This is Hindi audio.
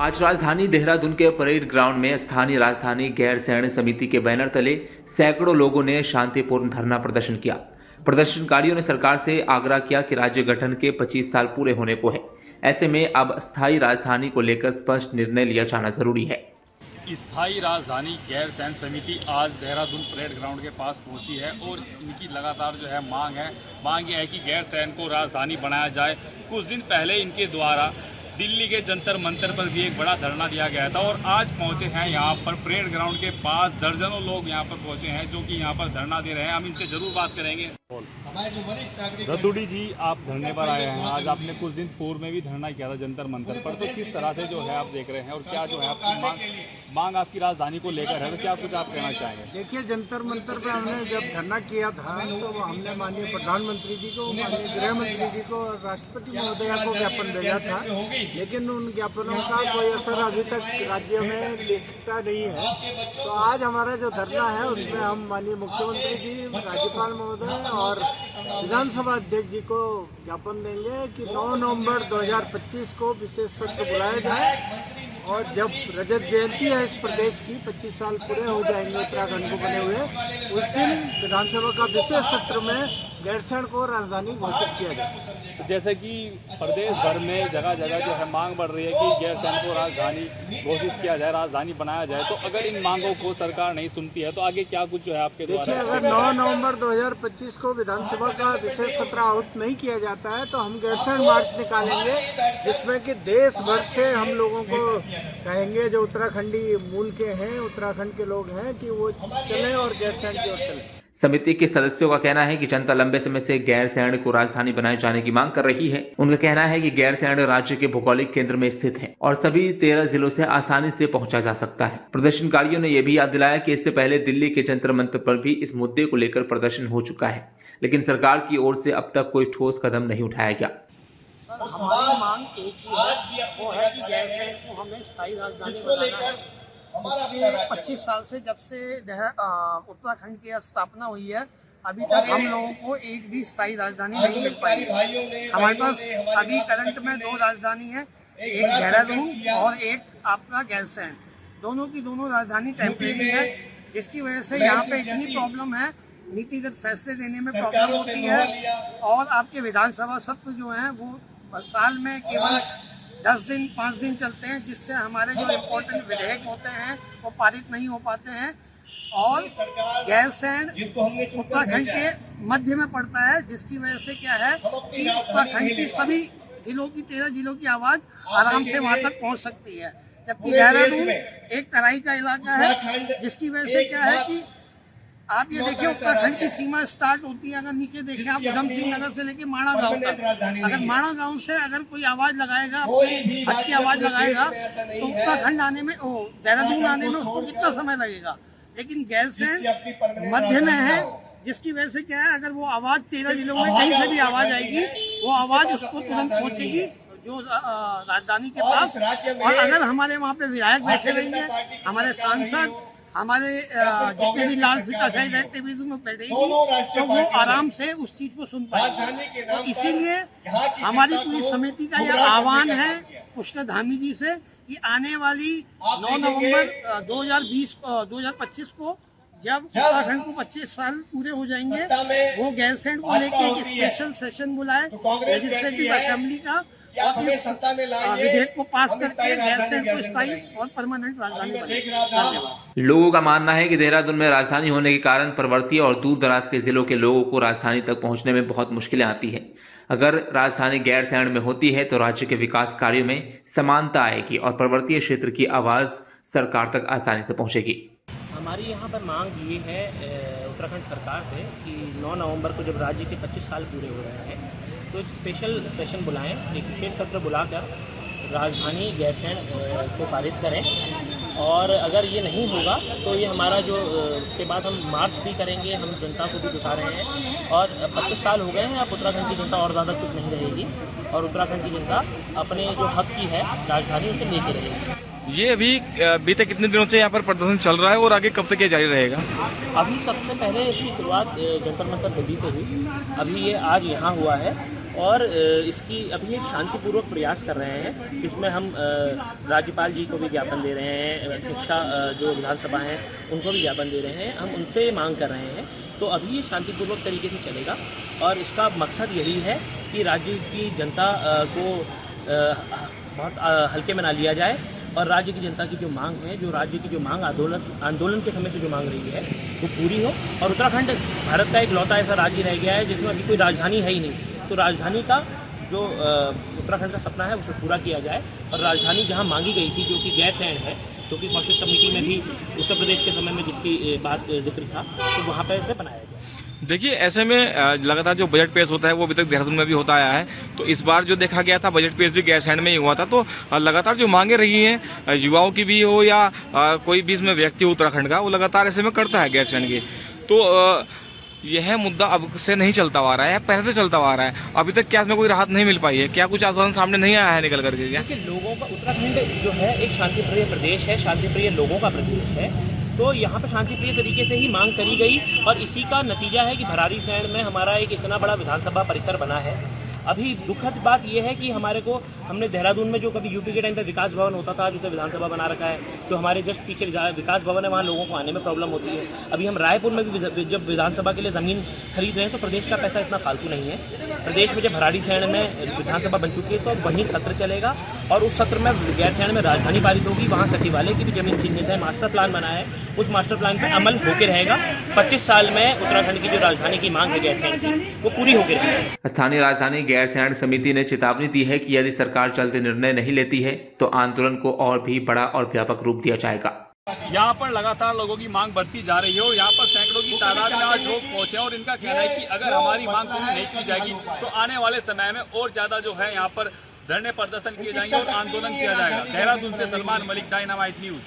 आज राजधानी देहरादून के परेड ग्राउंड में स्थानीय राजधानी गैर सैन्य समिति के बैनर तले सैकड़ों लोगों ने शांतिपूर्ण धरना प्रदर्शन किया। प्रदर्शनकारियों ने सरकार से आग्रह किया कि राज्य गठन के 25 साल पूरे होने को है, ऐसे में अब स्थायी राजधानी को लेकर स्पष्ट निर्णय लिया जाना जरूरी है। स्थायी राजधानी गैर सैन्य समिति आज देहरादून परेड ग्राउंड के पास पहुंची है और इनकी लगातार जो है मांग यह है कि गैर सैन्य को राजधानी बनाया जाए। कुछ दिन पहले इनके द्वारा दिल्ली के जंतर मंतर पर भी एक बड़ा धरना दिया गया था और आज पहुंचे हैं यहाँ पर परेड ग्राउंड के पास। दर्जनों लोग यहाँ पर पहुंचे हैं जो कि यहाँ पर धरना दे रहे हैं। हम इनसे जरूर बात करेंगे। रतूड़ी जी, आप धरने पर आए हैं। आज आपने कुछ दिन पूर्व में भी धरना किया था जंतर मंतर पर, तो किस तरह से जो है आप देख रहे हैं और क्या जो है आपकी मांग आपकी राजधानी को लेकर है, तो क्या कुछ आप कहना चाहेंगे? देखिए, जंतर मंतर पर हमने जब धरना किया था तो हमने माननीय प्रधानमंत्री जी को, माननीय गृह मंत्री जी को और राष्ट्रपति महोदया को ज्ञापन भेजा था, लेकिन उन ज्ञापनों का कोई असर अभी तक राज्य में दिखता नहीं है। तो आज हमारा जो धरना है उसमें हम माननीय मुख्यमंत्री जी, राज्यपाल महोदय और विधानसभा अध्यक्ष जी को ज्ञापन देंगे कि 9 नवंबर 2025 को विशेष सत्र बुलाया जाए और जब रजत जयंती है इस प्रदेश की, 25 साल पूरे हो जाएंगे उत्तराखंड को बने हुए, उस दिन विधानसभा का विशेष सत्र में गैरसैंण को राजधानी घोषित किया जाए। तो जैसे कि प्रदेश भर में जगह जगह जो है मांग बढ़ रही है कि गैरसैंण को राजधानी घोषित किया जाए, राजधानी बनाया जाए, तो अगर इन मांगों को सरकार नहीं सुनती है तो आगे क्या कुछ जो है आपके द्वारा? देखिए, अगर 9 नवंबर 2025 को विधानसभा का विशेष सत्र आहूत नहीं किया जाता है तो हम गैरसैंण मार्च निकालेंगे, जिसमें कि देश भर से हम लोगों को कहेंगे जो उत्तराखंडी मूल के हैं, उत्तराखंड के लोग हैं, कि वो चलें और गैरसैंण की ओर चलें। समिति के सदस्यों का कहना है कि जनता लंबे समय से गैर सैन्य को राजधानी बनाए जाने की मांग कर रही है। उनका कहना है कि गैर सैन्य राज्य के भौगोलिक केंद्र में स्थित है और सभी 13 जिलों से आसानी से पहुंचा जा सकता है। प्रदर्शनकारियों ने यह भी याद दिलाया कि इससे पहले दिल्ली के जंतर मंतर पर भी इस मुद्दे को लेकर प्रदर्शन हो चुका है, लेकिन सरकार की ओर से अब तक कोई ठोस कदम नहीं उठाया गया। सर, हमारी मांग एक ही है, वो है कि गैरसैंण को हमें स्थायी राजधानी बनाना है। पिछले 25 साल से जब से उत्तराखंड की स्थापना हुई है, अभी तक हम लोगों को एक भी स्थायी राजधानी नहीं मिल पाई। हमारे पास अभी करंट में 2 राजधानी है, एक देहरादून और एक आपका गैरसैंण। दोनों की दोनों राजधानी टेम्परेरी है, जिसकी वजह से यहाँ पे इतनी प्रॉब्लम है, नीतिगत फैसले लेने में प्रॉब्लम होती है और आपके विधानसभा सत्र जो हैं वो साल में केवल 10 दिन 5 दिन चलते हैं, जिससे हमारे जो इम्पोर्टेंट विधेयक होते हैं वो पारित नहीं हो पाते हैं। और गैरसैंण उत्तराखंड के मध्य में पड़ता है, जिसकी वजह से क्या है कि उत्तराखंड की सभी जिलों की 13 जिलों की आवाज़ आराम से वहाँ तक पहुँच सकती है, जबकि देहरादून एक तराई का इलाका है, जिसकी वजह से क्या है कि आप ये देखिए उत्तराखंड की सीमा स्टार्ट होती है, अगर नीचे देखें आप उधम सिंह नगर से लेके माणा गांव तक, अगर माणा गांव से अगर कोई आवाज लगाएगा, अपनी हक की आवाज लगाएगा, तो उत्तराखंड आने में, देहरादून आने में उसको कितना समय लगेगा। लेकिन गैरसैंण मध्य में है, जिसकी वजह से क्या है, अगर वो आवाज 13 जिलों में कहीं से भी आवाज आएगी, वो आवाज उसको तुरंत पहुंचेगी जो राजधानी के पास। और अगर हमारे वहाँ पे विधायक बैठे रहेंगे, हमारे सांसद, हमारे जितने भी लाल फीताशाही एक्टिविज्म में बैठेंगी, तो वो आराम से उस चीज को सुन पाएंगे। तो इसीलिए हमारी पूरी समिति का यह आह्वान है पुष्कर धामी जी से कि आने वाली 9 नवंबर 2025 को जब उत्तराखंड को 25 साल पूरे हो जाएंगे, वो गैरसैंण को लेकर एक स्पेशल सेशन बुलाए लेजिस्लेटिव असेंबली का और इस विधेयक को पास करके गैरसैंण को स्थायी और परमानेंट राजधानी बनाए। लोगों का मानना है कि देहरादून में राजधानी होने के कारण पर्वतीय और दूर दराज के जिलों के लोगों को राजधानी तक पहुंचने में बहुत मुश्किलें आती है। अगर राजधानी गैरसैंण में होती है तो राज्य के विकास कार्यों में समानता आएगी और पर्वतीय क्षेत्र की आवाज सरकार तक आसानी से पहुंचेगी। हमारी यहाँ पर मांग ये है उत्तराखंड सरकार से कि 9 नवंबर को जब राज्य के 25 साल पूरे हो रहे हैं तो एक स्पेशल सेशन बुलाएं, एक विशेष सत्र बुलाकर राजधानी गैरसैंण को पारित करें। और अगर ये नहीं होगा तो ये हमारा जो उसके बाद हम मार्च भी करेंगे, हम जनता को भी दिखा रहे हैं। और 25 साल हो गए हैं, अब उत्तराखंड की जनता और ज़्यादा चुप नहीं रहेगी और उत्तराखंड की जनता अपने जो हक की है राजधानी उसे लेके रहेगी। ये अभी बीते कितने दिनों से यहाँ पर प्रदर्शन चल रहा है और आगे कब तक ये जारी रहेगा? अभी सबसे पहले इसकी शुरुआत जंतर मंतर दिल्ली से हुई, अभी ये आज यहाँ हुआ है और इसकी अभी एक शांतिपूर्वक प्रयास कर रहे हैं। इसमें हम राज्यपाल जी को भी ज्ञापन दे रहे हैं, अध्यक्षा जो विधानसभा हैं उनको भी ज्ञापन दे रहे हैं, हम उनसे मांग कर रहे हैं। तो अभी ये शांतिपूर्वक तरीके से चलेगा और इसका मकसद यही है कि राज्य की जनता को बहुत हल्के में ना लिया जाए और राज्य की जनता की जो मांग है, जो राज्य की जो मांग आंदोलन के समय से जो मांग रही है वो पूरी हो। और उत्तराखंड भारत का एक लौता ऐसा राज्य रह गया है जिसमें अभी कोई राजधानी है ही नहीं, तो राजधानी का जो उत्तराखंड का सपना है उसे पूरा किया जाए। और राजधानी जहाँ मांगी गई थी, जो कि गैरसैंण है, जो कि कौशल कमेटी में भी उत्तर प्रदेश के समय में जिसकी बात जिक्र था, तो वहाँ पर इसे बनाया जाए। देखिए, ऐसे में लगातार जो बजट पेश होता है वो अभी तक देहरादून में भी होता आया है। तो इस बार जो देखा गया था बजट पेश भी गैरसैंण में ही हुआ था। तो लगातार जो मांगे रही हैं युवाओं की भी हो या कोई भी इसमें व्यक्ति हो उत्तराखंड का, वो लगातार ऐसे में करता है गैरसैंण की। तो यह मुद्दा अब से नहीं चलता आ रहा है, पहले से चलता आ रहा है। अभी तक क्या इसमें कोई राहत नहीं मिल पाई है? क्या कुछ आश्वासन सामने नहीं आया है निकल करके? क्या देखिए, लोगों का उत्तराखंड जो है एक शांतिप्रिय प्रदेश है, शांतिप्रिय लोगों का प्रदेश है। तो यहाँ पर शांतिप्रिय तरीके से ही मांग करी गई और इसी का नतीजा है कि भराड़ीसैंण में हमारा एक इतना बड़ा विधानसभा परिसर बना है। अभी दुखद बात यह है कि हमने देहरादून में जो कभी यूपी के टाइम पे विकास भवन होता था, जिसे विधानसभा बना रखा है, जो हमारे जस्ट पीछे विकास भवन है, वहाँ लोगों को आने में प्रॉब्लम होती है। अभी हम रायपुर में भी जब विधानसभा के लिए ज़मीन खरीद रहे हैं तो प्रदेश का पैसा इतना फालतू नहीं है। प्रदेश में जब भराड़ीसैंण में विधानसभा बन चुकी है तो वहीं सत्र चलेगा और उस सत्र में गैरसैंण में राजधानी पारित होगी। वहाँ सचिवालय की भी जमीन चिन्हित है, मास्टर प्लान बना है, उस मास्टर प्लान पर अमल होकर रहेगा। 25 साल में उत्तराखंड की जो राजधानी की मांग है गैरसैंण की, वो पूरी होकर रहेगी। स्थानीय राजधानी गैरसैंण समिति ने चेतावनी दी है कि यदि सरकार जल्द निर्णय नहीं लेती है तो आंदोलन को और भी बड़ा और व्यापक रूप दिया जाएगा। यहाँ पर लगातार लोगों की मांग बढ़ती जा रही है और यहाँ पर सैकड़ों की तादाद में आज लोग पहुंचे और इनका कहना है कि अगर हमारी मांग पूरी नहीं की जाएगी तो आने वाले समय में और ज्यादा जो है यहाँ पर धरने प्रदर्शन किए जाएंगे और आंदोलन किया जाएगा। देहरादून से सलमान मलिक, डायनामाइट न्यूज।